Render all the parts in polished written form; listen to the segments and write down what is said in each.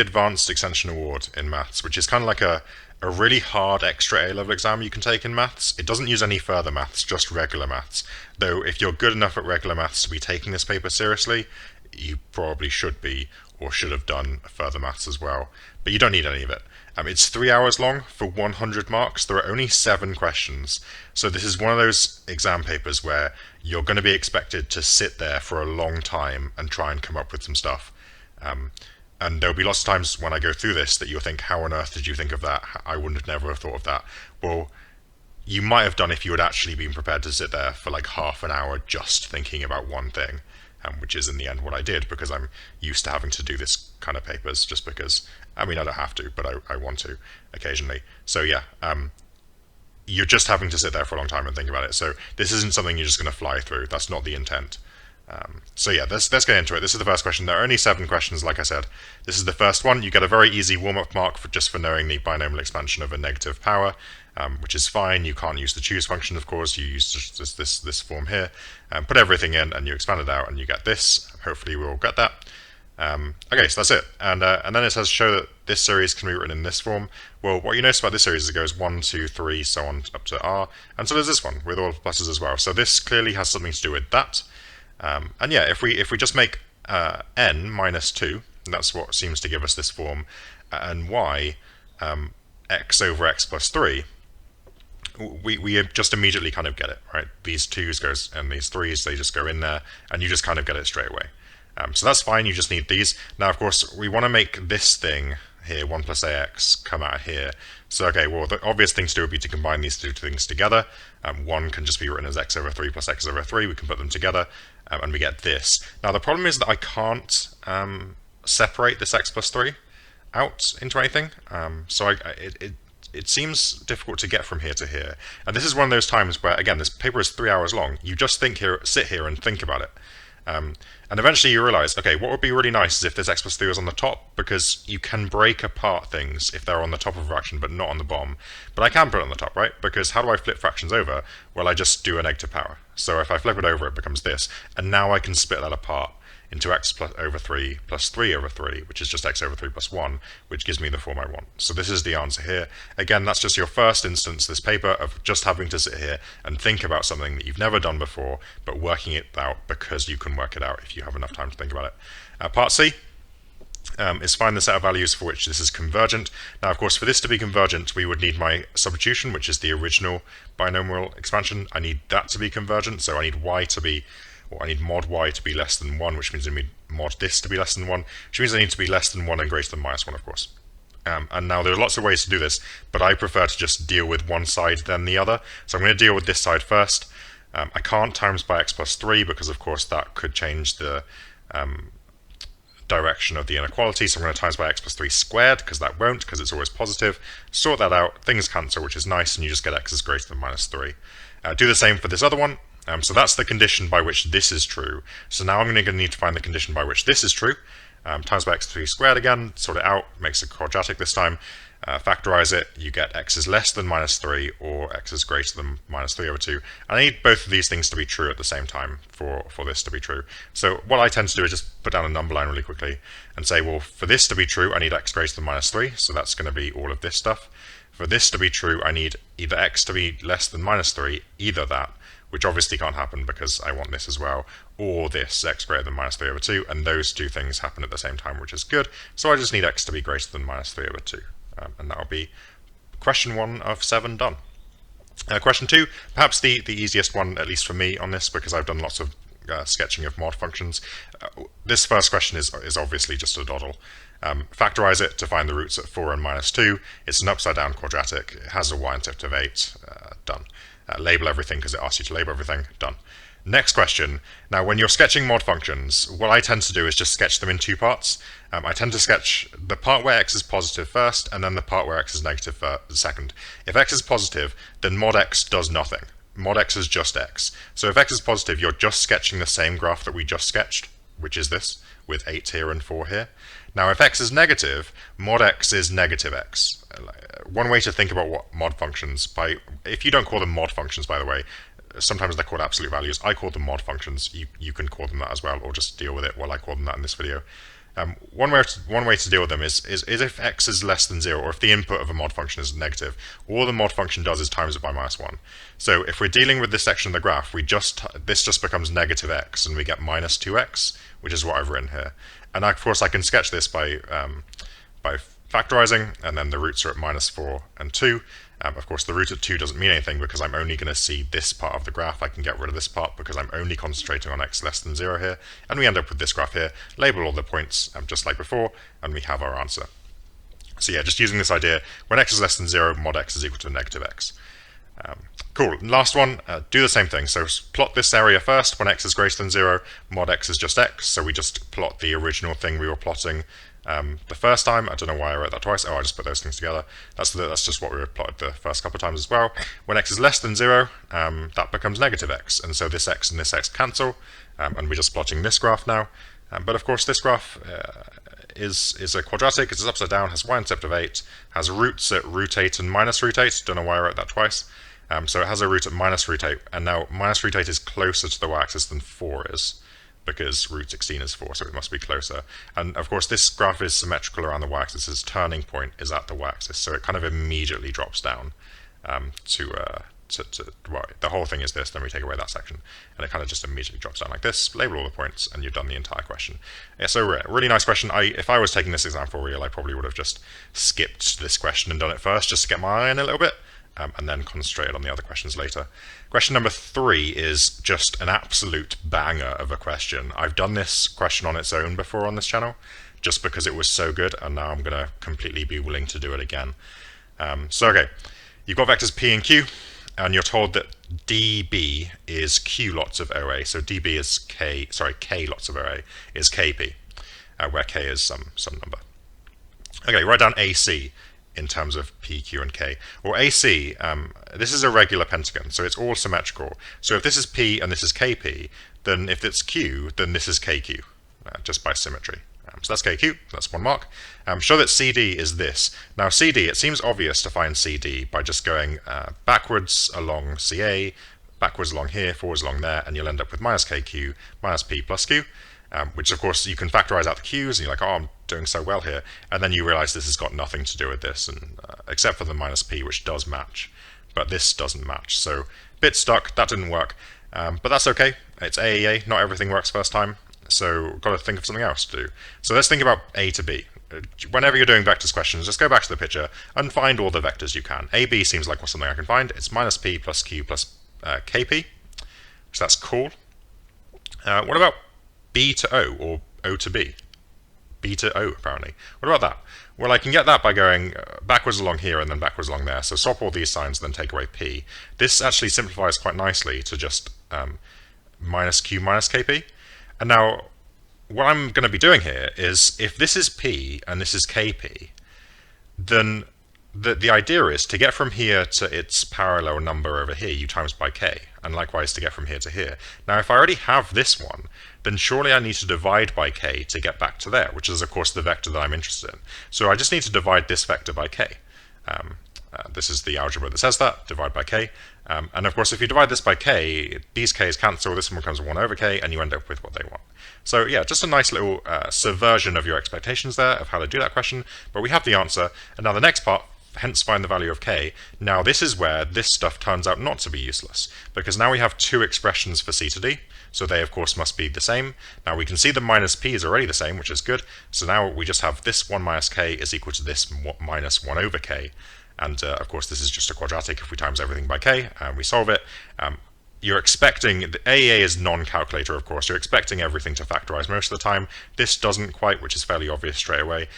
Advanced Extension Award in maths, which is kind of like a really hard extra A-level exam you can take in maths. It doesn't use any further maths, just regular maths. Though if you're good enough at regular maths to be taking this paper seriously, you probably should be, or should have done further maths as well. But you don't need any of it. It's 3 hours long for 100 marks. There are only 7 questions. So this is one of those exam papers where you're going to be expected to sit there for a long time and try and come up with some stuff. And there'll be lots of times when I go through this that you'll think, how on earth did you think of that? I wouldn't have never have thought of that. Well, you might have done if you had actually been prepared to sit there for like half an hour just thinking about one thing, which is in the end what I did, because I'm used to having to do this kind of papers just because, I mean, I don't have to, but I want to occasionally. So yeah, you're just having to sit there for a long time and think about it. So this isn't something you're just going to fly through. That's not the intent. So yeah, let's get into it. This is the first question. There are only 7 questions, like I said. This is the first one. You get a very easy warm-up mark just for knowing the binomial expansion of a negative power, which is fine. You can't use the choose function, of course. You use just this form here. Put everything in, and you expand it out, and you get this. Hopefully we'll get that. Okay, so that's it. And then it says show that this series can be written in this form. Well, what you notice about this series is it goes 1, 2, 3, so on up to R. And so there's this one with all pluses as well. So this clearly has something to do with that. And yeah, if we just make n minus 2, and that's what seems to give us this form, and y x over x plus 3, we just immediately kind of get it, right? These 2's goes and these 3's, they just go in there, and you just kind of get it straight away. So that's fine, you just need these. Now, of course, we want to make this thing here, 1 plus ax, come out here. So, okay, well, the obvious thing to do would be to combine these two things together. 1 can just be written as x over 3 plus x over 3. We can put them together, and we get this. Now, the problem is that I can't separate this x plus 3 out into anything. So it seems difficult to get from here to here. And this is one of those times where, again, this paper is 3 hours long. You just sit here and think about it. And eventually you realize, okay, what would be really nice is if this x plus 3 was on the top, because you can break apart things if they're on the top of a fraction but not on the bottom. But I can put it on the top, right? Because how do I flip fractions over? Well, I just do a negative power. So if I flip it over, it becomes this. And now I can split that apart into x over 3 plus 3 over 3, which is just x over 3 plus 1, which gives me the form I want. So this is the answer here. Again, that's just your first instance, this paper, of just having to sit here and think about something that you've never done before, but working it out because you can work it out if you have enough time to think about it. Part C is find the set of values for which this is convergent. Now, of course, for this to be convergent, we would need my substitution, which is the original binomial expansion. I need that to be convergent, so I need y to be, or I need mod y to be less than 1, which means I need mod this to be less than 1, which means I need to be less than 1 and greater than minus 1, of course. And now there are lots of ways to do this, but I prefer to just deal with one side than the other. So I'm going to deal with this side first. I can't times by x plus 3 because, of course, that could change the direction of the inequality. So I'm going to times by x plus 3 squared, because that won't, because it's always positive. Sort that out, things cancel, which is nice, and you just get x is greater than minus 3. Do the same for this other one. So that's the condition by which this is true. So now I'm going to need to find the condition by which this is true. Times by x3 squared again, sort it out, makes it quadratic this time. Factorize it, you get x is less than minus 3 or x is greater than minus 3 over 2. And I need both of these things to be true at the same time for this to be true. So what I tend to do is just put down a number line really quickly and say, well, for this to be true, I need x greater than minus 3. So that's going to be all of this stuff. For this to be true, I need either x to be less than minus 3, either that, which obviously can't happen because I want this as well, or this, x greater than minus 3 over 2, and those two things happen at the same time, which is good. So I just need x to be greater than minus 3 over 2, and that'll be question 1 of 7 done. Question 2, perhaps the easiest one, at least for me on this, because I've done lots of sketching of mod functions. This first question is obviously just a doddle. Factorize it to find the roots at 4 and minus 2. It's an upside down quadratic. It has a y-intercept of 8. Done. Label everything because it asks you to label everything. Done. Next question. Now, when you're sketching mod functions, what I tend to do is just sketch them in 2 parts. I tend to sketch the part where x is positive first, and then the part where x is negative second. If x is positive, then mod x does nothing. Mod x is just x. So if x is positive, you're just sketching the same graph that we just sketched, which is this, with 8 here and 4 here. Now, if x is negative, mod x is negative x. One way to think about what mod functions, if you don't call them mod functions, by the way, sometimes they're called absolute values. I call them mod functions. You can call them that as well, or just deal with it while I call them that in this video. One way to deal with them is if x is less than 0, or if the input of a mod function is negative, all the mod function does is times it by -1. So if we're dealing with this section of the graph, this just becomes negative x, and we get minus 2x, which is what I've written here. And of course I can sketch this by factorizing, and then the roots are at -4 and 2. Of course, the root at 2 doesn't mean anything because I'm only going to see this part of the graph. I can get rid of this part because I'm only concentrating on x less than 0 here. And we end up with this graph here, label all the points just like before, and we have our answer. So yeah, just using this idea, when x is less than 0, mod x is equal to negative x. Cool. Last one, do the same thing. So plot this area first. When x is greater than 0, mod x is just x. So we just plot the original thing we were plotting the first time. I don't know why I wrote that twice. Oh, I just put those things together. That's just what we plotted the first couple of times as well. When x is less than 0, that becomes negative x. And so this x and this x cancel. And we're just plotting this graph now. But of course, this graph is a quadratic. It's upside down, has y-intercept of 8, has roots at root 8 and minus root 8. Don't know why I wrote that twice. So it has a root at minus root 8, and now minus root 8 is closer to the y-axis than 4 is, because root 16 is 4, so it must be closer. And of course this graph is symmetrical around the y-axis. Its turning point is at the y-axis, so it kind of immediately drops down well, the whole thing is this, then we take away that section, and it kind of just immediately drops down like this, label all the points, and you've done the entire question. Yeah, so really nice question. If I was taking this exam for real, I probably would have just skipped this question and done it first, just to get my eye in a little bit. And then concentrated on the other questions later. Question number 3 is just an absolute banger of a question. I've done this question on its own before on this channel, just because it was so good, and now I'm going to completely be willing to do it again. Okay, you've got vectors p and q, and you're told that dB is q lots of OA, so dB is k lots of OA is kp, where k is some number. Okay, write down AC in terms of P, Q, and K. Or AC, this is a regular pentagon, so it's all symmetrical. So if this is P and this is KP, then if it's Q, then this is KQ, just by symmetry. So that's KQ, that's 1 mark. Show that CD is this. Now CD, it seems obvious to find CD by just going backwards along CA, backwards along here, forwards along there, and you'll end up with minus KQ minus P plus Q. Which of course you can factorize out the q's, and you're like, oh, I'm doing so well here, and then you realize this has got nothing to do with this, and except for the minus p, which does match, but this doesn't match. So bit stuck, that didn't work, but that's okay. It's AAA, not everything works first time, so got to think of something else to do. So let's think about A to B. Whenever you're doing vectors questions, just go back to the picture and find all the vectors you can. AB seems like something I can find. It's minus p plus q plus kp, so that's cool. What about B to O, or O to B? B to O, apparently. What about that? Well, I can get that by going backwards along here and then backwards along there. So swap all these signs and then take away P. This actually simplifies quite nicely to just minus Q minus KP. And now, what I'm going to be doing here is, if this is P and this is KP, then the idea is to get from here to its parallel number over here, you times by K, and likewise to get from here to here. Now, if I already have this one, then surely I need to divide by K to get back to there, which is of course the vector that I'm interested in. So I just need to divide this vector by K. This is the algebra that says that, divide by K. And of course, if you divide this by K, these K's cancel, this one becomes 1 over K, and you end up with what they want. So yeah, just a nice little subversion of your expectations there of how to do that question, but we have the answer. And now the next part, hence find the value of K. Now this is where this stuff turns out not to be useless, because now we have 2 expressions for C to D, so they of course must be the same. Now we can see the minus P is already the same, which is good, so now we just have this 1 minus K is equal to this minus 1 over K, and of course this is just a quadratic. If we times everything by K and we solve it, you're expecting, the AEA is non-calculator of course, you're expecting everything to factorize most of the time. This doesn't quite, which is fairly obvious straight away.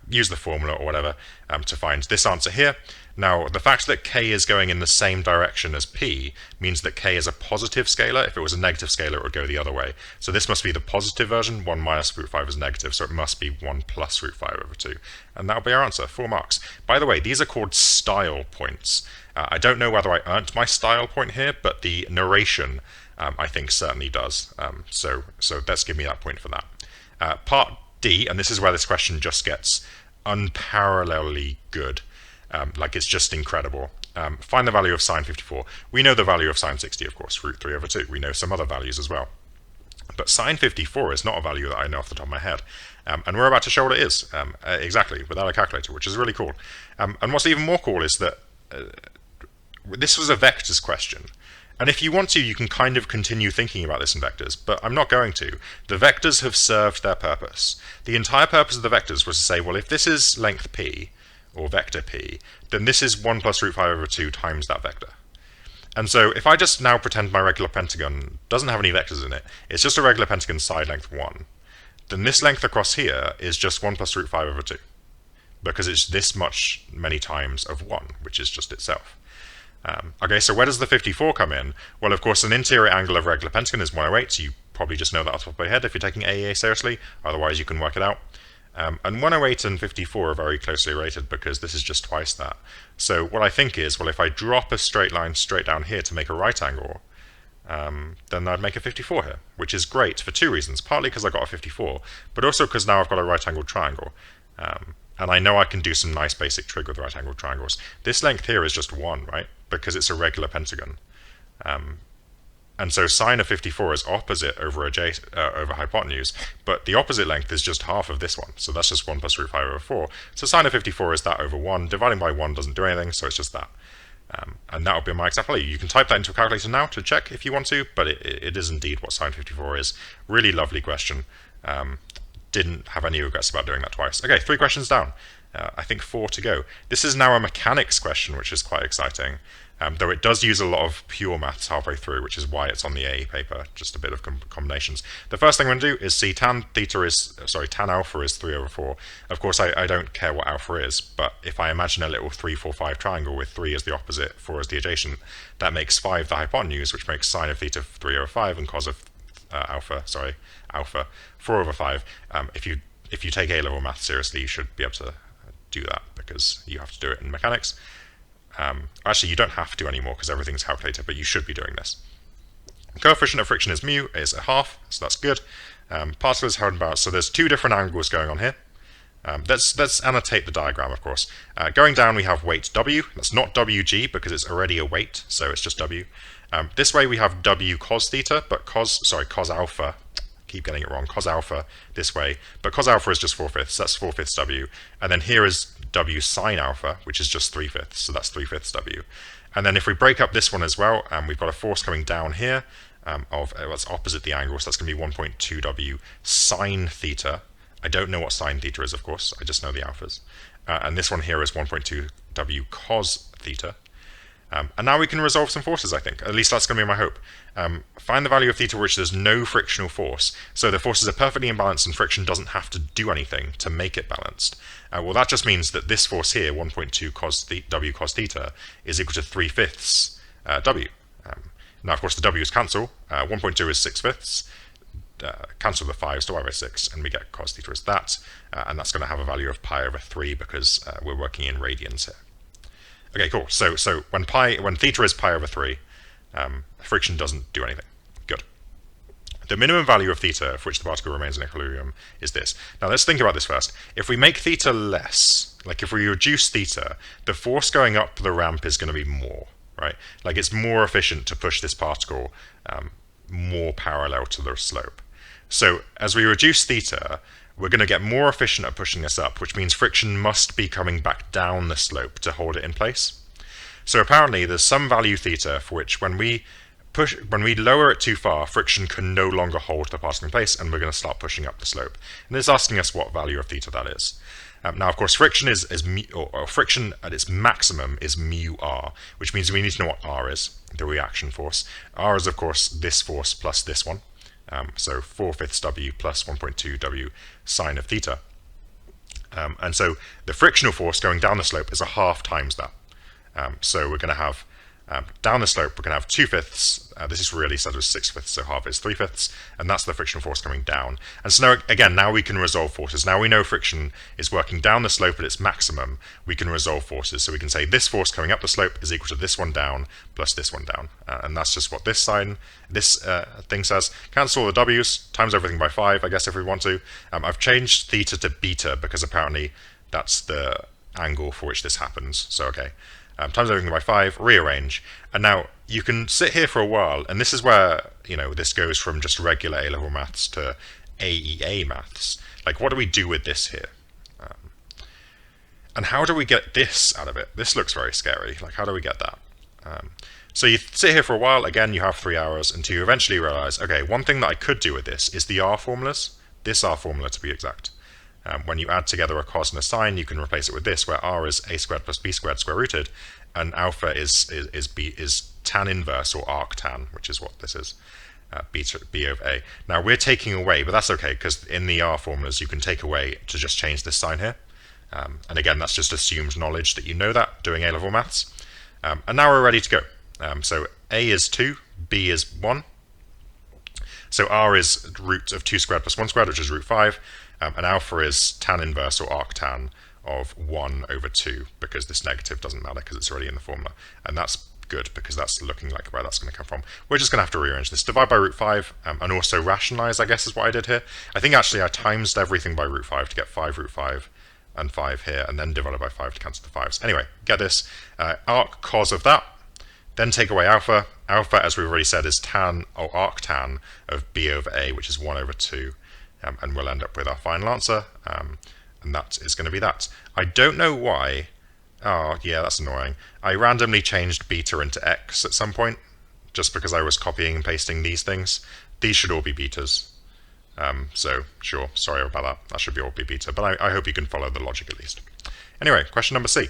Use the formula or whatever to find this answer here. Now the fact that K is going in the same direction as P means that K is a positive scalar. If it was a negative scalar, it would go the other way. So this must be the positive version. 1 minus root 5 is negative, so it must be 1 plus root 5 over 2. And that'll be our answer, 4 marks. By the way, these are called style points. I don't know whether I earned my style point here, but the narration I think certainly does. So let's give me that point for that. Part D, and this is where this question just gets unparalleledly good. Like it's just incredible. Find the value of sine 54. We know the value of sine 60, of course, root 3 over 2. We know some other values as well. but sine 54 is not a value that I know off the top of my head. And we're about to show what it is, exactly, without a calculator, which is really cool. And what's even more cool is that this was a vectors question. And if you want to, you can kind of continue thinking about this in vectors, but I'm not going to. The vectors have served their purpose. The entire purpose of the vectors was to say, well, if this is length p, or vector p, then this is 1 plus root 5 over 2 times that vector. And so if I just now pretend my regular pentagon doesn't have any vectors in it, it's just a regular pentagon side length 1, then this length across here is just 1 plus root 5 over 2, because it's this much many times of 1, which is just itself. Okay, so where does the 54 come in? Well, of course, an interior angle of regular pentagon is 108, so you probably just know that off the top of your head if you're taking AEA seriously, otherwise you can work it out. And 108 and 54 are very closely related because this is just twice that. So what I think is, well, if I drop a straight line straight down here to make a right angle, then I'd make a 54 here, which is great for two reasons. Partly because I got a 54, but also because now I've got a right-angled triangle. And I know I can do some nice basic trig with right-angled triangles. This length here is just 1, right? Because it's a regular pentagon. And so sine of 54 is opposite over over hypotenuse, but the opposite length is just half of this one. So that's just 1 plus root 5 over 4. So sine of 54 is that over 1. Dividing by 1 doesn't do anything, so it's just that. And that would be my exact value. You can type that into a calculator now to check if you want to, but it is indeed what sine 54 is. Really lovely question. Didn't have any regrets about doing that twice. Okay, 3 questions down. I think 4 to go. This is now a mechanics question, which is quite exciting, though it does use a lot of pure maths halfway through, which is why it's on the AE paper, just a bit of combinations. The first thing I'm going to do is see tan alpha is 3 over 4. Of course, I don't care what alpha is, but if I imagine a little 3, 4, 5 triangle with 3 as the opposite, 4 as the adjacent, that makes 5 the hypotenuse, which makes sine of theta 3 over 5 and cos of alpha 4 over 5. If you take A-level math seriously, you should be able to do that because you have to do it in mechanics. Actually, you don't have to anymore because everything's calculated, but you should be doing this. Coefficient of friction is mu, is a half, so that's good. Particle is held in balance, so there's 2 different angles going on here. Let's annotate the diagram, of course. Going down, we have weight W. That's not WG because it's already a weight, so it's just W. This way we have W cos theta, but cos alpha. Keep getting it wrong. Cos alpha this way, but cos alpha is just 4/5. That's 4/5 W. And then here is W sine alpha, which is just 3/5. So that's 3/5 W. And then if we break up this one as well, we've got a force coming down here that's opposite the angle, so that's going to be 1.2 W sine theta. I don't know what sine theta is, of course. I just know the alphas. And this one here is 1.2 W cos theta. And now we can resolve some forces, I think. At least that's going to be my hope. Find the value of theta which there's no frictional force. So the forces are perfectly imbalanced and friction doesn't have to do anything to make it balanced. Well, that just means that this force here, 1.2 W cos theta, is equal to 3/5 W. Now, of course, the W's cancel. 1.2 is 6/5. Cancel the 5s, divide by 6, and we get cos theta as that. And that's going to have a value of pi over 3 because we're working in radians here. Okay, cool. So when theta is pi over 3, friction doesn't do anything. Good. The minimum value of theta for which the particle remains in equilibrium is this. Now let's think about this first. If we make theta less, like if we reduce theta, the force going up the ramp is going to be more, right? Like it's more efficient to push this particle more parallel to the slope. So as we reduce theta, we're going to get more efficient at pushing this up, which means friction must be coming back down the slope to hold it in place. So apparently there's some value theta for which when we lower it too far, friction can no longer hold the particle in place, and we're going to start pushing up the slope. And it's asking us what value of theta that is. Now, of course, friction friction at its maximum is mu r, which means we need to know what r is, the reaction force. R is, of course, this force plus this one. So 4/5 W plus 1.2 W sine of theta. And so the frictional force going down the slope is a half times that. So we're going to have, down the slope, we're going to have 2/5. This is really set as 6/5, so half is 3/5, and that's the frictional force coming down. And so now we can resolve forces. Now we know friction is working down the slope at its maximum. We can resolve forces. So we can say this force coming up the slope is equal to this one down plus this one down. And that's just what this thing says. Cancel all the W's, times everything by 5, I guess, if we want to. I've changed theta to beta because apparently that's the angle for which this happens. So, okay. times everything by 5, rearrange. And now you can sit here for a while, and this is where, this goes from just regular A-level maths to AEA maths. Like, what do we do with this here? And how do we get this out of it? This looks very scary. Like, how do we get that? So you sit here for a while, again, you have 3 hours, until you eventually realize, okay, one thing that I could do with this is the R formulas, this R formula to be exact. When you add together a cos and a sine, you can replace it with this, where R is a squared plus b squared square rooted, and alpha is tan inverse, or arctan, which is what this is, b over a. Now we're taking away, but that's okay, because in the R formulas you can take away to just change this sign here. And again, that's just assumed knowledge that you know that, doing A-level maths. And now we're ready to go. So A is 2, B is 1. So R is root of 2 squared plus 1 squared, which is root 5. And alpha is tan inverse, or arctan, of 1 over 2, because this negative doesn't matter because it's already in the formula. And that's good, because that's looking like where that's going to come from. We're just going to have to rearrange this. Divide by root 5, and also rationalize, I guess, is what I did here. I think actually I times everything by root 5 to get 5 root 5 and 5 here, and then divided by 5 to cancel the 5s. Anyway, get this. Arc cos of that. Then take away alpha. Alpha, as we've already said, is tan, or arctan, of b over a, which is 1 over 2. And we'll end up with our final answer. And that is going to be that. I don't know why. Oh, yeah, that's annoying. I randomly changed beta into x at some point, just because I was copying and pasting these things. These should all be betas. So, sure, sorry about that. That should all be beta, but I hope you can follow the logic at least. Anyway, question number C.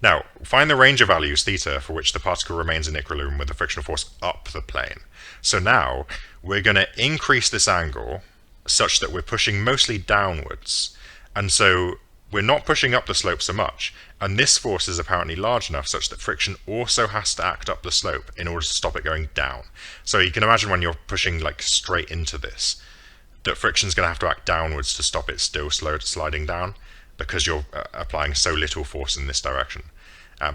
Now, find the range of values, theta, for which the particle remains in equilibrium with the frictional force up the plane. So now, we're going to increase this angle such that we're pushing mostly downwards. And so, we're not pushing up the slope so much, and this force is apparently large enough such that friction also has to act up the slope in order to stop it going down. So you can imagine when you're pushing like straight into this, that friction's going to have to act downwards to stop it still sliding down, because you're applying so little force in this direction.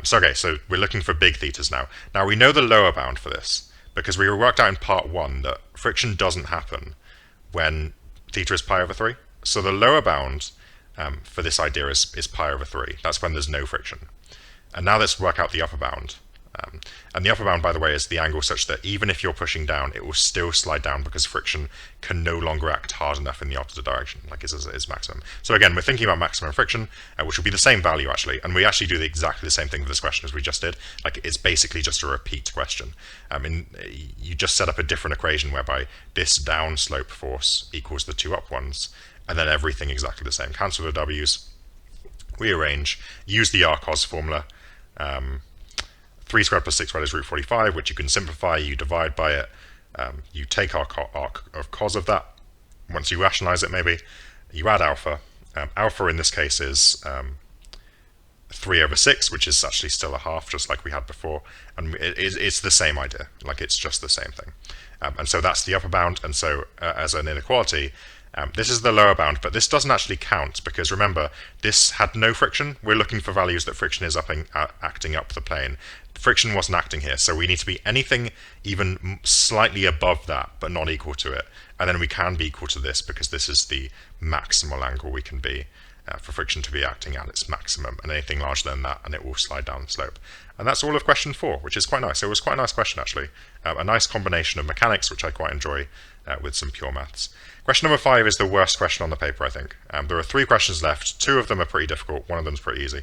So we're looking for big thetas now. Now we know the lower bound for this, because we worked out in part 1 that friction doesn't happen when theta is pi over 3. So the lower bound for this idea is pi over 3. That's when there's no friction. And now let's work out the upper bound. And the upper bound, by the way, is the angle such that even if you're pushing down, it will still slide down because friction can no longer act hard enough in the opposite direction, like it's maximum. So again, we're thinking about maximum friction, which will be the same value actually, and we actually do exactly the same thing for this question as we just did. Like, it's basically just a repeat question. You just set up a different equation whereby this downslope force equals the two up ones, and then everything exactly the same. Cancel the w's, rearrange, use the r cos formula. 3 squared plus 6 squared is root 45, which you can simplify. You divide by it. You take arc of cos of that. Once you rationalize it, maybe, you add alpha. Alpha in this case is 3 over 6, which is actually still a half, just like we had before. And it's the same idea. Like, it's just the same thing. And so that's the upper bound. And so as an inequality, this is the lower bound, but this doesn't actually count because remember, this had no friction. We're looking for values that friction is acting up the plane. Friction wasn't acting here, so we need to be anything even slightly above that, but not equal to it. And then we can be equal to this because this is the maximal angle we can be for friction to be acting at its maximum, and anything larger than that, and it will slide down the slope. And that's all of question 4, which is quite nice. So it was quite a nice question, actually. A nice combination of mechanics, which I quite enjoy, with some pure maths. Question number 5 is the worst question on the paper, I think. There are 3 questions left. 2 of them are pretty difficult. 1 of them is pretty easy.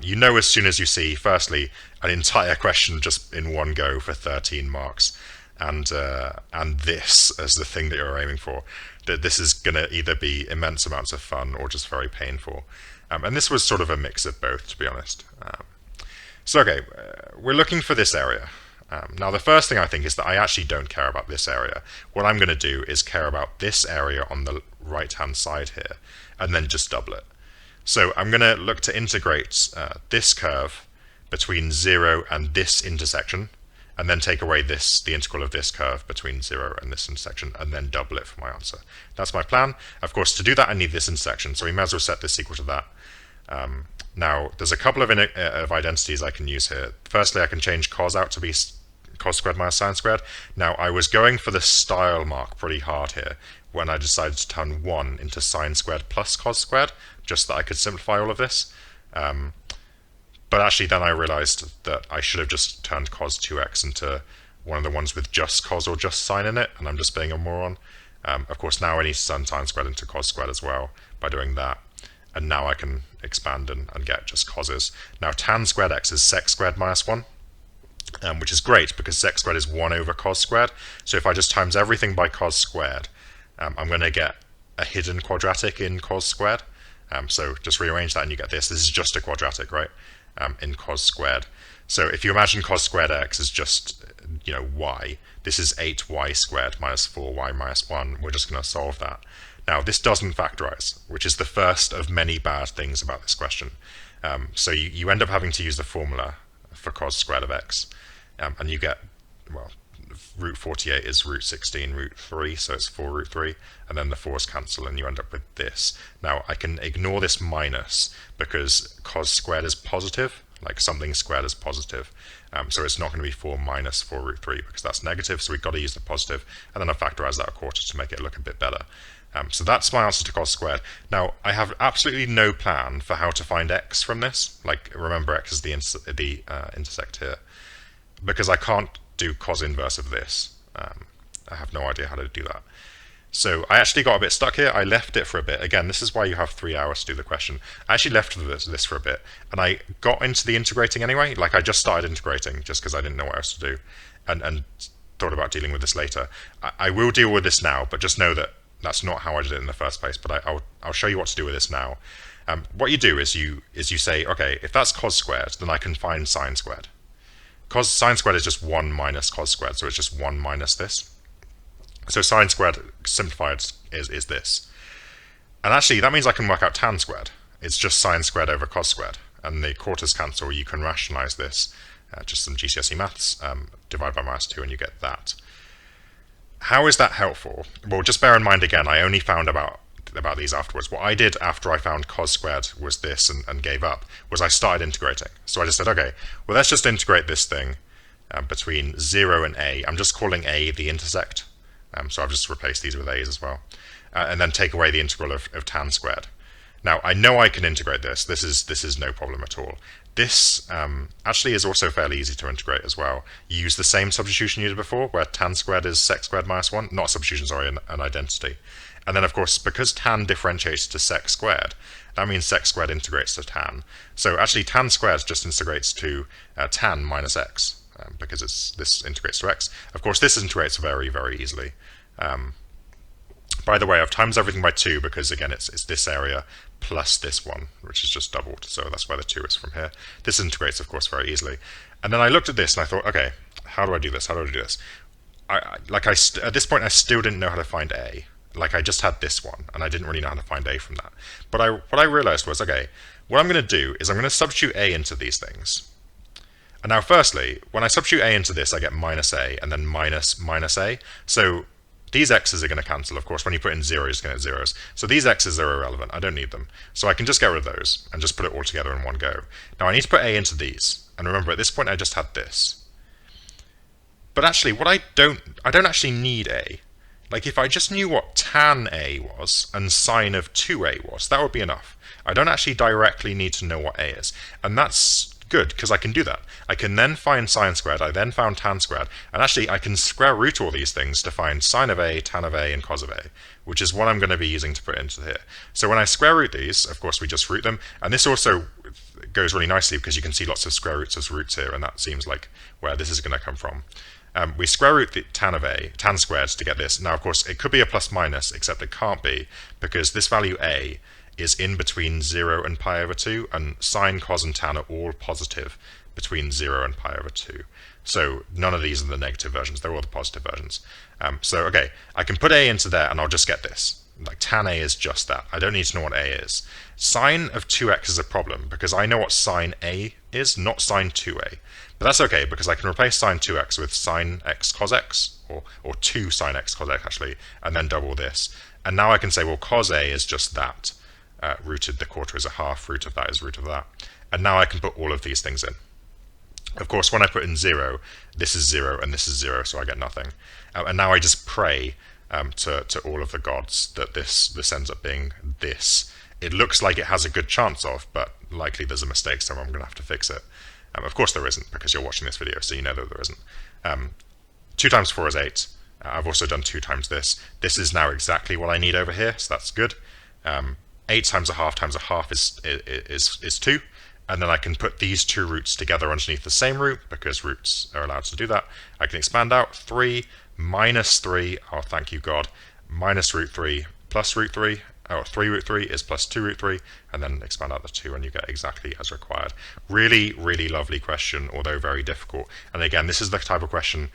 You know as soon as you see, firstly, an entire question just in one go for 13 marks, and this as the thing that you're aiming for, that this is going to either be immense amounts of fun or just very painful. And this was sort of a mix of both, to be honest. We're looking for this area. Now, the first thing I think is that I actually don't care about this area. What I'm going to do is care about this area on the right-hand side here, and then just double it. So I'm going to look to integrate this curve between 0 and this intersection, and then take away the integral of this curve between 0 and this intersection, and then double it for my answer. That's my plan. Of course, to do that, I need this intersection, so we may as well set this equal to that. Now, there's a couple of identities I can use here. Firstly, I can change cos out to be cos squared minus sine squared. Now, I was going for the style mark pretty hard here when I decided to turn 1 into sine squared plus cos squared, just that I could simplify all of this. But actually then I realized that I should have just turned cos 2x into one of the ones with just cos or just sine in it, and I'm just being a moron. Of course, now I need to turn sine squared into cos squared as well by doing that. And now I can expand and get just coses. Now tan squared x is sec squared minus 1, which is great because sec squared is 1 over cos squared. So if I just times everything by cos squared, I'm going to get a hidden quadratic in cos squared. So just rearrange that and you get this. This is just a quadratic, right? In cos squared. So if you imagine cos squared x is just, y, this is 8y squared minus 4y minus 1. We're just going to solve that. Now, this doesn't factorize, which is the first of many bad things about this question. So you end up having to use the formula for cos squared of x, and you get, well, root 48 is root 16 root 3, so it's 4 root 3, and then the 4's cancel and you end up with this. Now I can ignore this minus because cos squared is positive, like something squared is positive, so it's not going to be 4 minus 4 root 3 because that's negative, so we've got to use the positive, and then I factorize that a quarter to make it look a bit better. So that's my answer to cos squared. Now I have absolutely no plan for how to find x from this. Like, remember, x is the intersect here, because I can't do cos inverse of this. I have no idea how to do that. So I actually got a bit stuck here. I left it for a bit. Again, this is why you have 3 hours to do the question. I actually left this for a bit, and I got into the integrating anyway. Like, I just started integrating just because I didn't know what else to do, and thought about dealing with this later. I will deal with this now, but just know that that's not how I did it in the first place. But I'll show you what to do with this now. What you do is you say, okay, if that's cos squared, then I can find sine squared. Cos sine squared is just 1 minus cos squared, so it's just 1 minus this. So sine squared simplified is this. And actually, that means I can work out tan squared. It's just sine squared over cos squared. And the quarters cancel. You can rationalize this, just some GCSE maths, divide by minus 2, and you get that. How is that helpful? Well, just bear in mind again, I only found about these afterwards. What I did after I found cos squared was this and gave up, was I started integrating. So I just said, okay, well, let's just integrate this thing between 0 and a. I'm just calling a the intersect. So I've just replaced these with a's as well. And then take away the integral of tan squared. Now, I know I can integrate this. This is no problem at all. This actually is also fairly easy to integrate as well. You use the same substitution you did before, where tan squared is sec squared minus 1. Not substitution, sorry, an identity. And then, of course, because tan differentiates to sec squared, that means sec squared integrates to tan. So actually, tan squared just integrates to tan minus x, because this integrates to x. Of course, this integrates very, very easily. By the way, I've times everything by 2 because, again, it's this area plus this one, which is just doubled. So that's where the 2 is from here. This integrates, of course, very easily. And then I looked at this and I thought, okay, how do I do this? How do I do this? At this point, I still didn't know how to find a. Like, I just had this one, and I didn't really know how to find a from that. But what I realized was, okay, what I'm going to do is I'm going to substitute a into these things. And now, firstly, when I substitute a into this, I get minus a, and then minus a. So these x's are going to cancel. Of course, when you put in 0, you're just going to get zeros. So these x's are irrelevant. I don't need them. So I can just get rid of those and just put it all together in one go. Now, I need to put a into these. And remember, at this point, I just had this. But actually, I don't actually need a. Like, if I just knew what tan a was and sine of 2a was, that would be enough. I don't actually directly need to know what a is. And that's good, because I can do that. I can then find sine squared, I then found tan squared, and actually I can square root all these things to find sine of a, tan of a, and cos of a, which is what I'm going to be using to put into here. So when I square root these, of course we just root them, and this also goes really nicely because you can see lots of square roots as roots here, and that seems like where this is going to come from. We square root the tan squared to get this. Now, of course, it could be a plus minus, except it can't be, because this value a is in between 0 and pi over 2, and sine, cos, and tan are all positive between 0 and pi over 2. So none of these are the negative versions, they're all the positive versions. So, okay, I can put a into there, and I'll just get this. Like, tan a is just that. I don't need to know what a is. Sine of 2x is a problem, because I know what sine a is, not sine 2a. But that's okay, because I can replace sine 2x with sine x cos x, or 2 sine x cos x, actually, and then double this. And now I can say, well, cos a is just that. Rooted, the quarter is a half, root of that is root of that. And now I can put all of these things in. Of course, when I put in 0, this is 0 and this is 0, so I get nothing. And now I just pray to all of the gods that this ends up being this. It looks like it has a good chance of, but likely there's a mistake somewhere, I'm going to have to fix it. Of course there isn't, because you're watching this video, so you know that there isn't. 2 times 4 is 8. I've also done 2 times this. This is now exactly what I need over here, so that's good. 8 times a half is 2. And then I can put these 2 roots together underneath the same root, because roots are allowed to do that. I can expand out 3 minus 3, oh thank you God, minus root 3 plus root 3, oh 3 root 3 is plus 2 root 3, and then expand out the 2 and you get exactly as required. Really, really lovely question, although very difficult. And again, this is the type of question,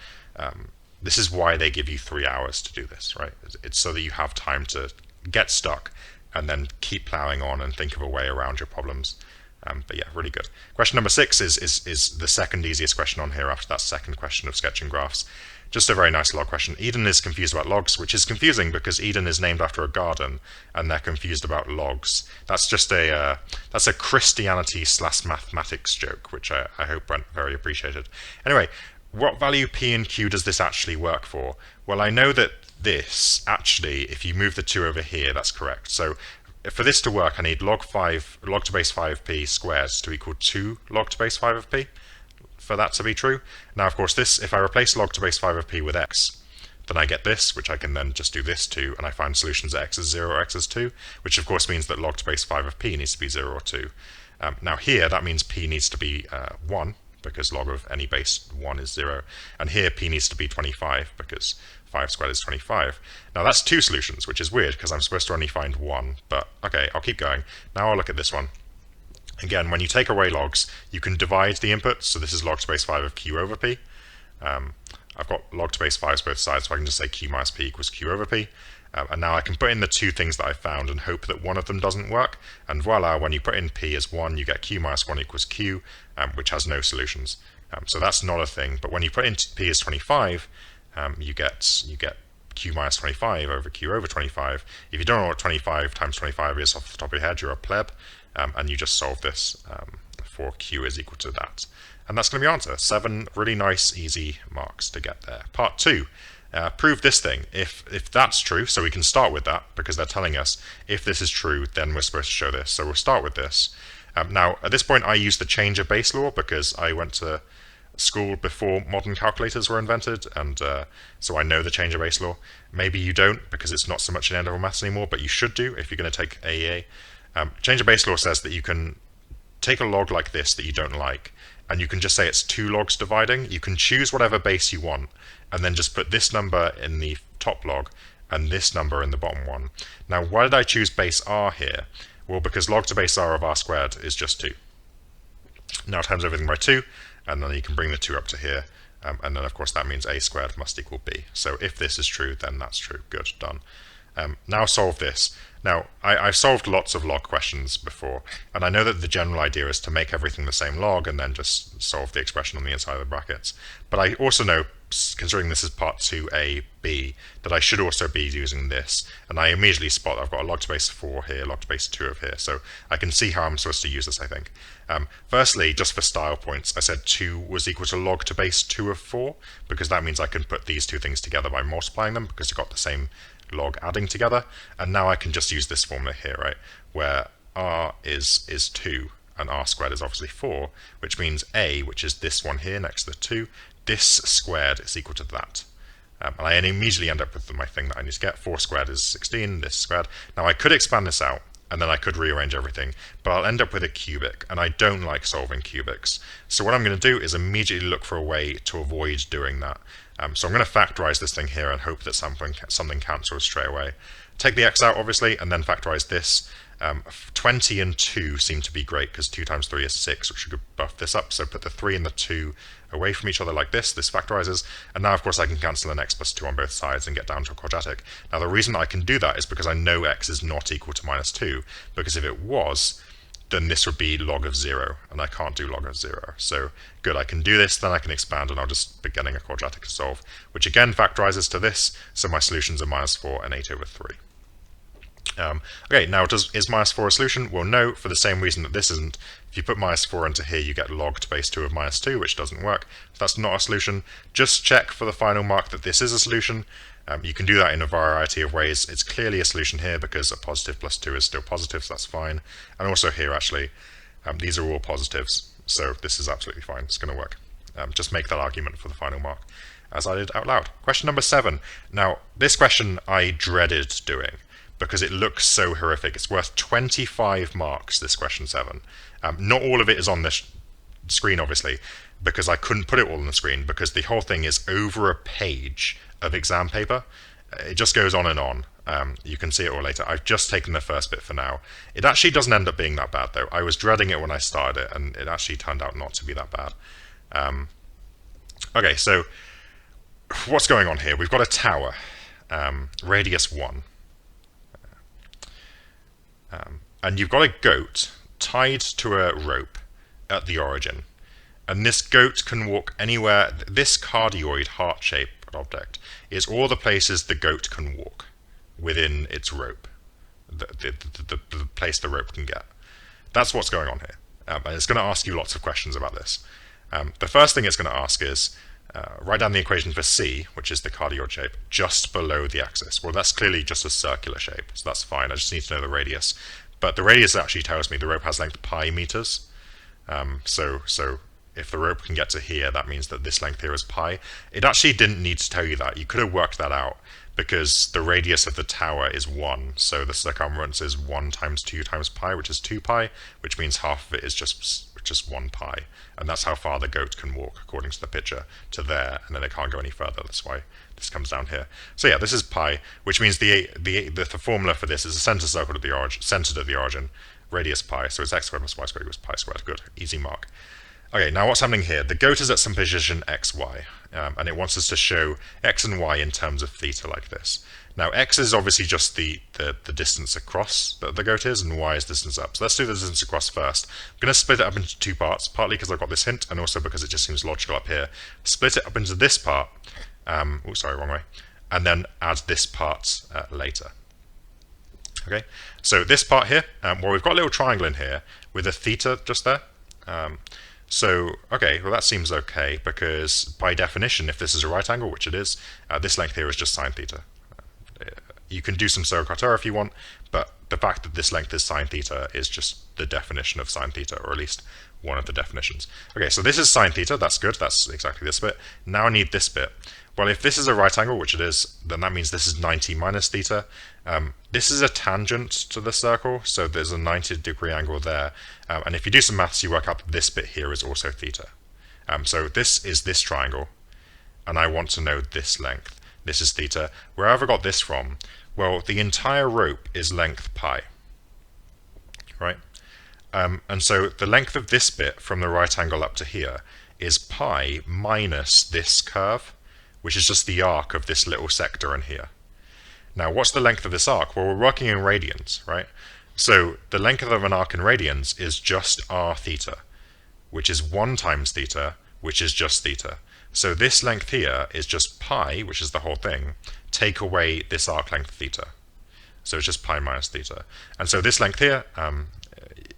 this is why they give you 3 hours to do this, right? It's so that you have time to get stuck and then keep plowing on and think of a way around your problems. But yeah, really good. Question number 6 is the second easiest question on here after that second question of sketching graphs. Just a very nice log question. Eden is confused about logs, which is confusing because Eden is named after a garden, and they're confused about logs. That's just that's a Christianity/mathematics joke, which I hope went very appreciated. Anyway, what value p and q does this actually work for? Well, I know that this actually, if you move the 2 over here, that's correct. So for this to work, I need log to base 5p squared to equal 2 log to base 5 of p for that to be true. Now, of course, this, if I replace log to base 5 of p with x, then I get this, which I can then just do this to, and I find solutions at x is 0 or x is 2, which of course means that log to base 5 of p needs to be 0 or 2. Now here, that means p needs to be 1, because log of any base 1 is 0, and here p needs to be 25, because 5 squared is 25. Now that's 2 solutions, which is weird, because I'm supposed to only find 1, but okay, I'll keep going. Now I'll look at this one. Again, when you take away logs, you can divide the inputs, so this is log to base 5 of q over p. I've got log to base 5s both sides, so I can just say q minus p equals q over p. And now I can put in the 2 things that I found and hope that one of them doesn't work. And voila, when you put in p as 1, you get q minus 1 equals q, which has no solutions. So that's not a thing. But when you put in p as 25, you get q minus 25 over q over 25. If you don't know what 25 times 25 is off the top of your head, you're a pleb, and you just solve this for q is equal to that. And that's going to be your answer. 7 really nice, easy marks to get there. Part 2. Prove this thing. If that's true, so we can start with that, because they're telling us if this is true, then we're supposed to show this. So we'll start with this. Now, at this point, I use the change of base law, because I went to school before modern calculators were invented, and so I know the change of base law. Maybe you don't, because it's not so much in N-level maths anymore, but you should do if you're going to take AEA. Change of base law says that you can take a log like this that you don't like, and you can just say it's 2 logs dividing. You can choose whatever base you want, and then just put this number in the top log and this number in the bottom one. Now, why did I choose base r here? Well, because log to base r of r squared is just 2. Now times everything by 2, and then you can bring the 2 up to here, and then of course that means a squared must equal b. So if this is true, then that's true. Good, done. Now solve this. Now, I've solved lots of log questions before, and I know that the general idea is to make everything the same log and then just solve the expression on the inside of the brackets. But I also know, considering this is part 2ab, that I should also be using this, and I immediately spot I've got a log to base 4 here, log to base 2 of here, so I can see how I'm supposed to use this, I think. Firstly, just for style points, I said 2 was equal to log to base 2 of 4, because that means I can put these 2 things together by multiplying them, because you've got the same log adding together, and now I can just use this formula here, right, where r is 2, and r squared is obviously 4, which means a, which is this one here next to the 2, this squared is equal to that. And I immediately end up with my thing that I need to get. 4 squared is 16, this squared. Now I could expand this out, and then I could rearrange everything, but I'll end up with a cubic, and I don't like solving cubics. So what I'm going to do is immediately look for a way to avoid doing that. So I'm going to factorize this thing here and hope that something cancels straight away. Take the x out, obviously, and then factorize this. 20 and 2 seem to be great, because 2 times 3 is 6, which should buff this up. So put the 3 and the 2 away from each other like this. This factorizes. And now, of course, I can cancel an x plus 2 on both sides and get down to a quadratic. Now, the reason I can do that is because I know x is not equal to minus 2, because if it was, then this would be log of 0, and I can't do log of 0. So good, I can do this, then I can expand, and I'll just be getting a quadratic to solve, which again factorizes to this, so my solutions are minus 4 and 8 over 3. Okay, now is minus 4 a solution? Well, no, for the same reason that this isn't. If you put minus 4 into here, you get log to base 2 of minus 2, which doesn't work. If that's not a solution, just check for the final mark that this is a solution. You can do that in a variety of ways. It's clearly a solution here because a positive plus 2 is still positive, so that's fine. And also here, actually, These are all positives, so this is absolutely fine. It's going to work. Just make that argument for the final mark, as I did out loud. Question number 7. Now, this question I dreaded doing because it looks so horrific. It's worth 25 marks, this question 7. Not all of it is on this screen, obviously, because I couldn't put it all on the screen, because the whole thing is over a page of exam paper. It just goes on and on. You can see it all later. I've just taken the first bit for now. It actually doesn't end up being that bad, though. I was dreading it when I started it, and it actually turned out not to be that bad. Okay, so what's going on here? We've got a tower, radius 1. And you've got a goat tied to a rope at the origin. And this goat can walk anywhere. This cardioid heart-shaped object is all the places the goat can walk within its rope, the place the rope can get. That's what's going on here. And it's going to ask you lots of questions about this. The first thing it's going to ask is, write down the equation for C, which is the cardioid shape, just below the axis. Well, that's clearly just a circular shape, so that's fine. I just need to know the radius. But the radius actually tells me the rope has length pi meters. So if the rope can get to here, that means that this length here is pi. It actually didn't need to tell you that. You could have worked that out, because the radius of the tower is 1. So the circumference is 1 times 2 times pi, which is 2 pi, which means half of it is just 1 pi. And that's how far the goat can walk, according to the picture, to there, and then it can't go any further. That's why this comes down here. So yeah, this is pi, which means the formula for this is a center circle at the origin, centered at the origin, radius pi. So it's x squared plus y squared equals pi squared. Good, easy mark. Okay, now what's happening here? The goat is at some position x, y, and it wants us to show x and y in terms of theta like this. Now x is obviously just the distance across that the goat is, and y is distance up. So let's do the distance across first. I'm going to split it up into 2 parts, partly because I've got this hint, and also because it just seems logical up here. Split it up into this part, oh sorry, wrong way, and then add this part later. Okay, so this part here, well, we've got a little triangle in here with a theta just there. So, okay, well that seems okay, because by definition, if this is a right angle, which it is, this length here is just sine theta. You can do some Sohn-Carter if you want, but the fact that this length is sine theta is just the definition of sine theta, or at least one of the definitions. Okay, so this is sine theta, that's good, that's exactly this bit. Now I need this bit. Well, if this is a right angle, which it is, then that means this is 90 minus theta. This is a tangent to the circle, so there's a 90-degree angle there. And if you do some maths, you work out that this bit here is also theta. So this is this triangle, and I want to know this length. This is theta. Where have I got this from? Well, the entire rope is length pi, right? And so the length of this bit from the right angle up to here is pi minus this curve, which is just the arc of this little sector in here. Now, what's the length of this arc? Well, we're working in radians, right? So the length of an arc in radians is just r theta, which is 1 times theta, which is just theta. So this length here is just pi, which is the whole thing, take away this arc length theta. So it's just pi minus theta. And so this length here,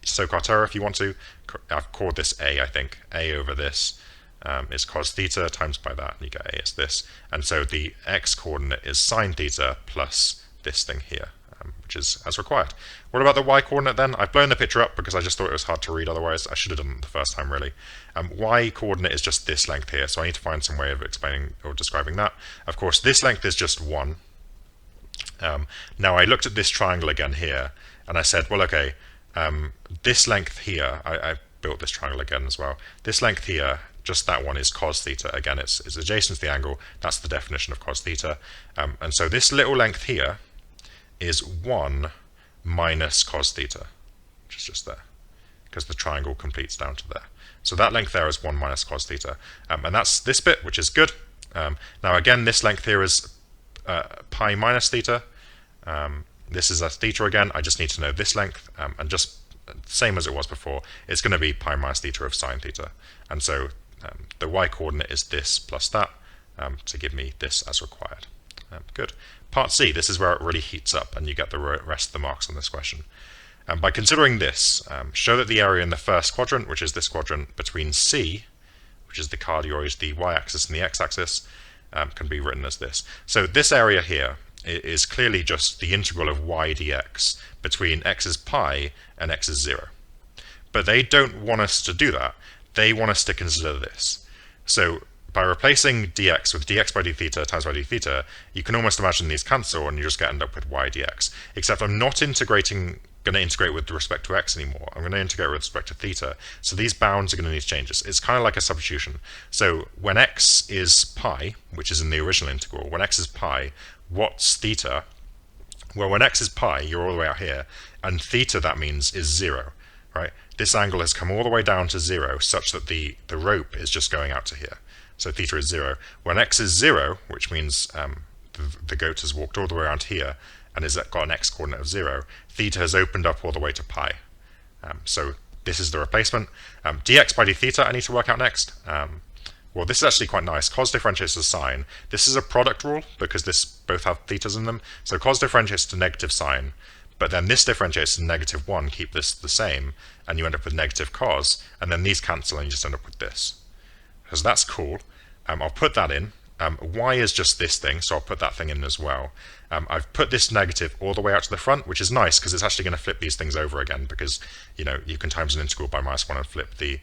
Sohn-Carter if you want to, I've called this a, I think. A over this is cos theta times by that, and you get a is this. And so the x coordinate is sine theta plus this thing here, which is as required. What about the y coordinate then? I've blown the picture up because I just thought it was hard to read otherwise. I should have done it the first time, really. Y coordinate is just this length here, so I need to find some way of explaining or describing that. Of course, this length is just 1. Now I looked at this triangle again here, and I said, well, okay, this length here, I built this triangle again as well. This length here, just that one, is cos theta. Again, it's adjacent to the angle. That's the definition of cos theta. And so this little length here is 1 minus cos theta, which is just there, because the triangle completes down to there. So that length there is 1 minus cos theta. And that's this bit, which is good. Now again, this length here is pi minus theta. This is a theta again. I just need to know this length, and just same as it was before, it's going to be pi minus theta of sine theta. And so the y coordinate is this plus that to give me this as required. Good. Part C, this is where it really heats up and you get the rest of the marks on this question. By considering this, show that the area in the first quadrant, which is this quadrant between C, which is the cardioid, the y-axis and the x-axis, can be written as this. So this area here is clearly just the integral of y dx between x is pi and x is 0. But they don't want us to do that. They want us to consider this. So by replacing dx with dx by d theta times by d theta, you can almost imagine these cancel and you just end up with y dx. Except I'm not going to integrate with respect to x anymore. I'm going to integrate with respect to theta. So these bounds are going to need changes. It's kind of like a substitution. So when x is pi, which is in the original integral, when x is pi, what's theta? Well, when x is pi, you're all the way out here, and theta, that means, is 0, right? This angle has come all the way down to 0, such that the rope is just going out to here. So theta is 0. When x is 0, which means the goat has walked all the way around here and has got an x coordinate of 0, theta has opened up all the way to pi. So this is the replacement. Dx by d theta I need to work out next. Well, this is actually quite nice. Cos differentiates to sine. This is a product rule because this both have thetas in them. So cos differentiates to negative sine, but then this differentiates to negative 1. Keep this the same, and you end up with negative cos, and then these cancel, and you just end up with this. So that's cool. I'll put that in. Y is just this thing, so I'll put that thing in as well. I've put this negative all the way out to the front, which is nice because it's actually going to flip these things over again because, you know, you can times an integral by -1 and flip the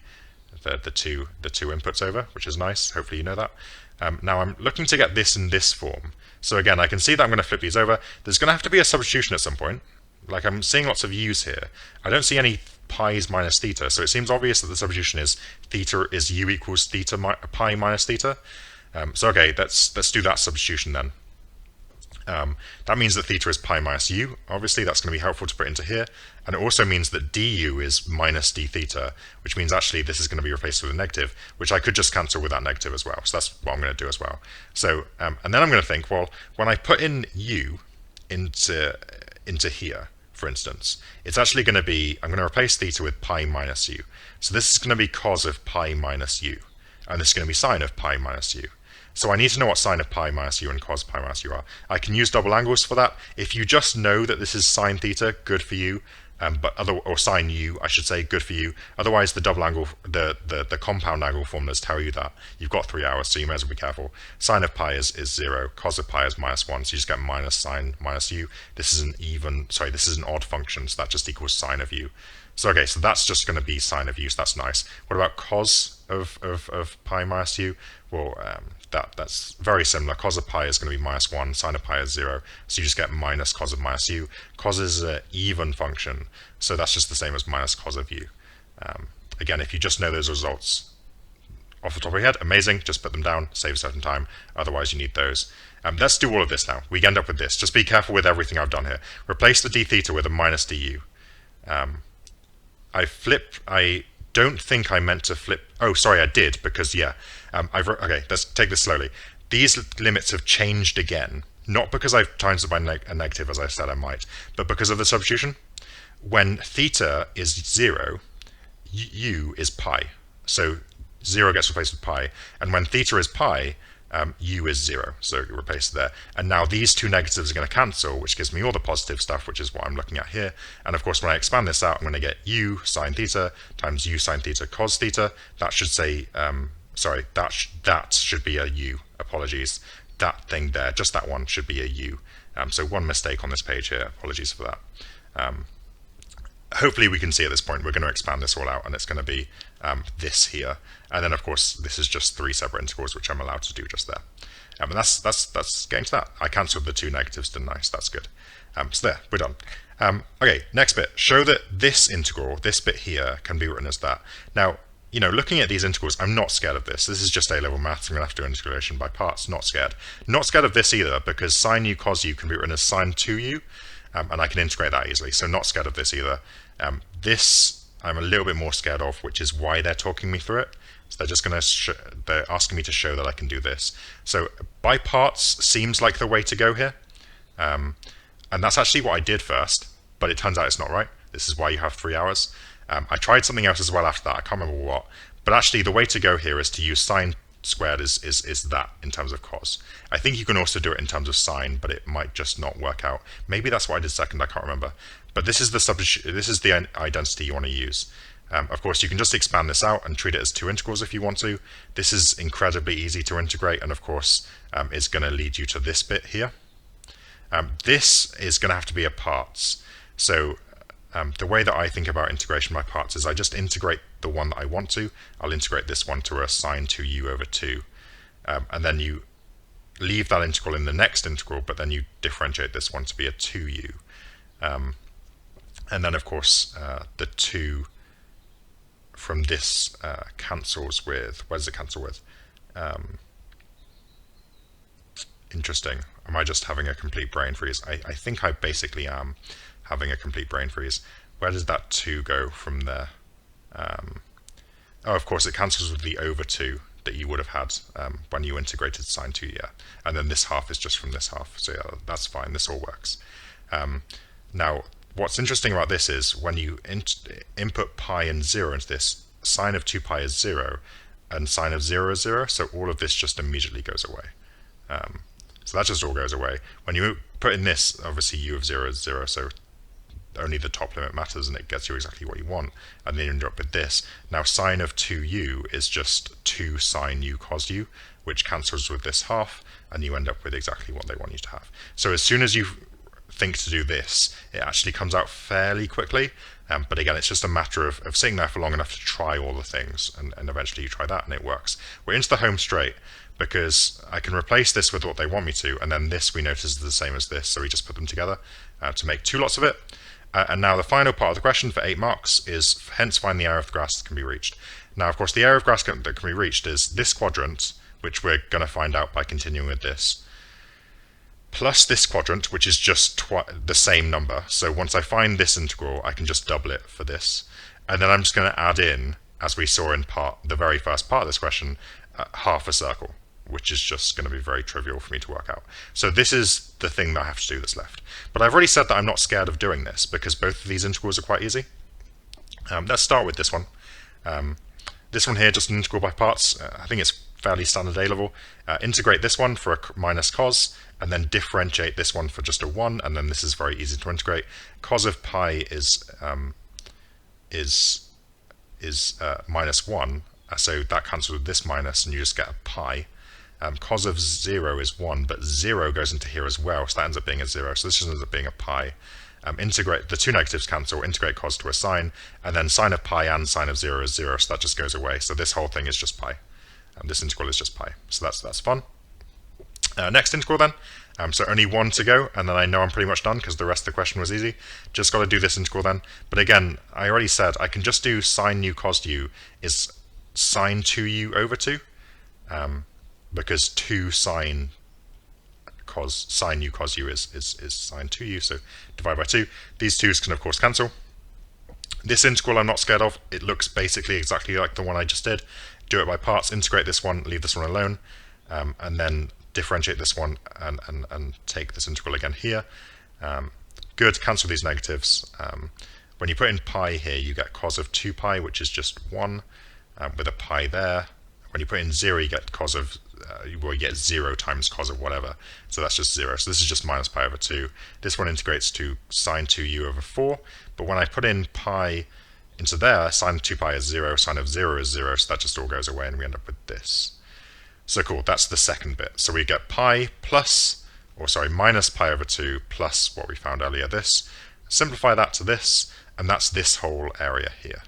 two inputs over, which is nice. Hopefully you know that. Now I'm looking to get this in this form. So again, I can see that I'm going to flip these over. There's going to have to be a substitution at some point. Like I'm seeing lots of u's here. I don't see any pi's minus theta, so it seems obvious that the substitution is theta is u equals theta pi minus theta. So okay, let's do that substitution then. That means that theta is pi minus u. Obviously, that's going to be helpful to put into here. And it also means that du is minus d theta, which means actually this is going to be replaced with a negative, which I could just cancel with that negative as well. So that's what I'm going to do as well. So, and then I'm going to think, well, when I put in u into here, for instance, it's actually going to be, I'm going to replace theta with pi minus u. So this is going to be cos of pi minus u. And this is going to be sine of pi minus u. So I need to know what sine of pi minus u and cos pi minus u are. I can use double angles for that. If you just know that this is sine theta, good for you. Or sine u, I should say, good for you. Otherwise, the double angle, the compound angle formulas tell you that you've got 3 hours, so you may as well be careful. Sine of pi is 0, cos of pi is -1, so you just get minus sine minus u. This is this is an odd function, so that just equals sine of u. So okay, so that's just going to be sine of u, so that's nice. What about cos of pi minus u? Well, that's very similar. Cos of pi is going to be -1, sine of pi is 0, so you just get minus cos of minus u. Cos is an even function, so that's just the same as minus cos of u. Again, if you just know those results off the top of your head, amazing, just put them down, save certain time, otherwise you need those. Let's do all of this now. We end up with this. Just be careful with everything I've done here. Replace the d theta with a minus du. I don't think I meant to flip. Oh, sorry, I did, because yeah. Okay, let's take this slowly. These limits have changed again, not because I've times it by a negative, as I said I might, but because of the substitution. When theta is 0, u is pi. So 0 gets replaced with pi. And when theta is pi, u is 0, so replaced there. And now these two negatives are going to cancel, which gives me all the positive stuff, which is what I'm looking at here. And of course, when I expand this out, I'm going to get u sine theta times u sine theta cos theta. That should say, sorry, that should be a u. Apologies. That thing there, just that one, should be a u. So one mistake on this page here. Apologies for that. Hopefully we can see at this point, we're going to expand this all out, and it's going to be this here. And then, of course, this is just 3 separate integrals, which I'm allowed to do just there. And that's getting to that. I cancelled the 2 negatives, didn't I? So that's good. So there, we're done. Okay, next bit. Show that this integral, this bit here, can be written as that. Now, you know, looking at these integrals, I'm not scared of this. This is just A-level maths. I'm going to have to do integration by parts. Not scared. Not scared of this either, because sine u cos u can be written as sine 2u. And I can integrate that easily, so not scared of this either. This I'm a little bit more scared of, which is why they're talking me through it. So they're just going to they're asking me to show that I can do this. So by parts seems like the way to go here, and that's actually what I did first, but it turns out it's not right. This is why you have 3 hours. I tried something else as well after that. I can't remember what, but actually the way to go here is to use sine squared is that in terms of cos. I think you can also do it in terms of sine, but it might just not work out. Maybe that's what I did second, I can't remember. But this is the identity you want to use. Of course, you can just expand this out and treat it as 2 integrals if you want to. This is incredibly easy to integrate, and of course, it's going to lead you to this bit here. This is going to have to be a parts. So The way that I think about integration by parts is I just integrate the one that I want to. I'll integrate this one to a sine 2u over 2. And then you leave that integral in the next integral, but then you differentiate this one to be a 2u. And then, of course, the 2 from this cancels with, what does it cancel with? Interesting. Am I just having a complete brain freeze? I think I basically am having a complete brain freeze. Where does that 2 go from there? Oh, of course, it cancels with the over 2 that you would have had when you integrated sine 2, yeah. And then this half is just from this half. So yeah, that's fine. This all works. Now, what's interesting about this is when you input pi and 0 into this, sine of 2 pi is 0, and sine of 0 is 0, so all of this just immediately goes away. So that just all goes away. When you put in this, obviously u of 0 is 0, so only the top limit matters and it gets you exactly what you want. And then you end up with this. Now sine of 2u is just 2 sine u cos u, which cancels with this half, and you end up with exactly what they want you to have. So as soon as you think to do this, it actually comes out fairly quickly. But again, it's just a matter of sitting there for long enough to try all the things, and eventually you try that and it works. We're into the home straight, because I can replace this with what they want me to, and then this we notice is the same as this, so we just put them together to make 2 lots of it. And now the final part of the question for 8 marks is hence find the area of the grass that can be reached. Now, of course, the area of grass that can be reached is this quadrant, which we're going to find out by continuing with this, plus this quadrant, which is just the same number. So once I find this integral, I can just double it for this. And then I'm just going to add in, as we saw in the very first part of this question, half a circle, which is just going to be very trivial for me to work out. So this is the thing that I have to do that's left. But I've already said that I'm not scared of doing this, because both of these integrals are quite easy. Let's start with this one. This one here, just an integral by parts. I think it's fairly standard A-level. Integrate this one for a minus cos, and then differentiate this one for just a 1, and then this is very easy to integrate. Cos of pi is minus 1, so that cancels with this minus, and you just get a pi. Cos of 0 is 1, but 0 goes into here as well, so that ends up being a 0, so this just ends up being a pi. Integrate, the 2 negatives cancel, integrate cos to a sine, and then sine of pi and sine of 0 is 0, so that just goes away. So this whole thing is just pi. This integral is just pi, so that's fun. Next integral then, so only 1 to go, and then I know I'm pretty much done because the rest of the question was easy. Just got to do this integral then. But again, I already said I can just do sine u cos u is sine 2u over 2, because 2 sine u cos u is sine 2u, so divide by 2. These 2's can of course cancel. This integral I'm not scared of. It looks basically exactly like the one I just did. Do it by parts, integrate this one, leave this one alone, and then differentiate this one and take this integral again here. Good, cancel these negatives. When you put in pi here, you get cos of 2 pi, which is just 1, with a pi there. When you put in 0, you get cos of, well, you get 0 times cos of whatever, so that's just 0. So this is just minus pi over 2. This one integrates to sine 2u over 4, but when I put in pi into there, sine of 2 pi is 0, sine of 0 is 0, so that just all goes away and we end up with this. So cool, that's the second bit. So we get pi plus, or sorry, minus pi over 2 plus what we found earlier, this. Simplify that to this, and that's this whole area here,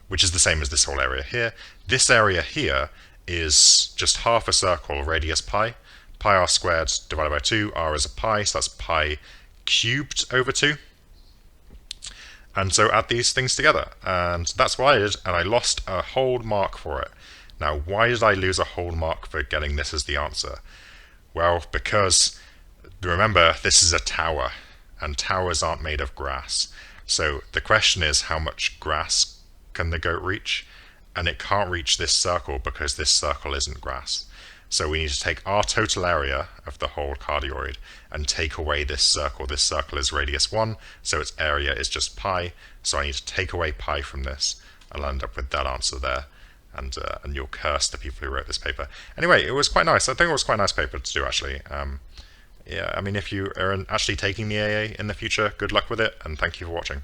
which is the same as this whole area here. This area here is just half a circle, radius pi. Pi r squared divided by 2, r is a pi, so that's pi cubed over 2. And so add these things together, and that's what I did, and I lost a whole mark for it. Now, why did I lose a whole mark for getting this as the answer? Well, because, remember, this is a tower, and towers aren't made of grass. So the question is, how much grass can the goat reach? And it can't reach this circle because this circle isn't grass. So we need to take our total area of the whole cardioid and take away this circle. This circle is radius 1, so its area is just pi. So I need to take away pi from this. I'll end up with that answer there. And you'll curse the people who wrote this paper. Anyway, it was quite nice. I think it was quite a nice paper to do, actually. Yeah, I mean, if you are actually taking the AA in the future, good luck with it, and thank you for watching.